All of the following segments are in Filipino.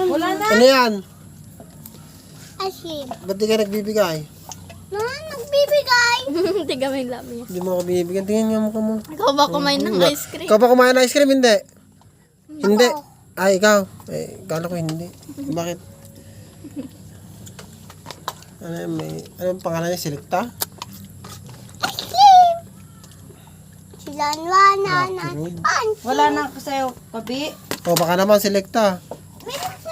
Wala na. Ano yan? Asin. Ba't di ka nagbibigay? Nagbibigay. Tiga mo yung labi niya. Hindi mo ako binibigyan. Tingnan nga mukha mo. Ikaw ba kumain ng ice cream? Ikaw ba kumain ng ice cream? Hindi. Hindi. Ay, ikaw. Eh, kala ko hindi. Bakit? Ano yan, anong pangalan niya? Selecta? Asin. Sila na. Wala na ako sa'yo, Kabi. O, baka naman Selecta.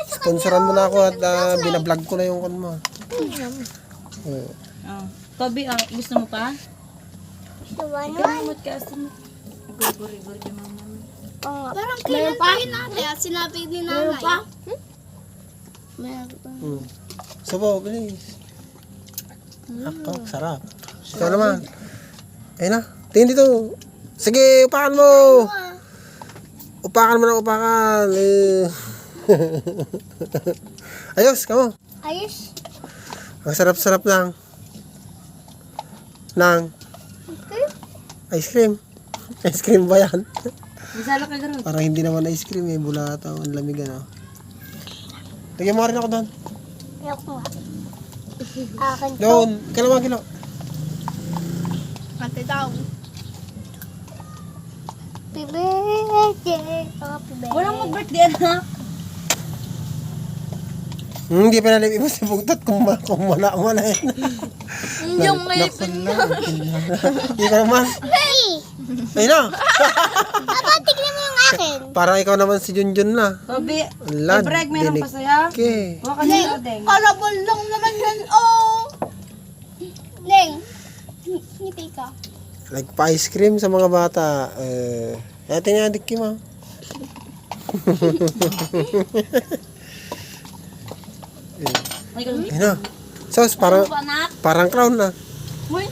Sponsoran mo na ako at binablog ko na yung kon mo. Oh. Kabi, gusto mo pa? Gamot ka asin mo. Guri-guri yung mama mo. Parang kinantayin natin at sinabi ni nanay. Meron pa? Subo, bilis. Ako, sarap. Ikaw naman. Ayun na. Tingin dito. Sige, upakan mo. Upakan mo na upakan. Ayos, kamo. Ayos. Ang sarap-sarap lang. Nang ice cream. Ice cream ba yan? Masalo ka garo. Parang hindi naman ice cream eh. Bulata. Ang lamig ano. Tigyan mo rin ako doon. Ayoko nga. Akin to. Doon. Kalawa kilo. Ate daw. Happy birthday. Happy birthday. Walang mag-birthday, anak. Hindi pa nalim iba sa bugtot kung wala yan. Yung ngayipin na. Hindi ka naman. Hey! Ayun na. Papa, tignan mo yung akin. Parang ikaw naman si Junjun na. Kabi, Lad, break meron pa saya. Okay. Huwag ka na deng. Kalabol lang naman yan, oh! Leng, ngiti ka. Nagpa-ice cream sa mga bata. Ate nga, Dikki mo. Ay, ganun. Ayun na. Sos, parang clown na. Uy,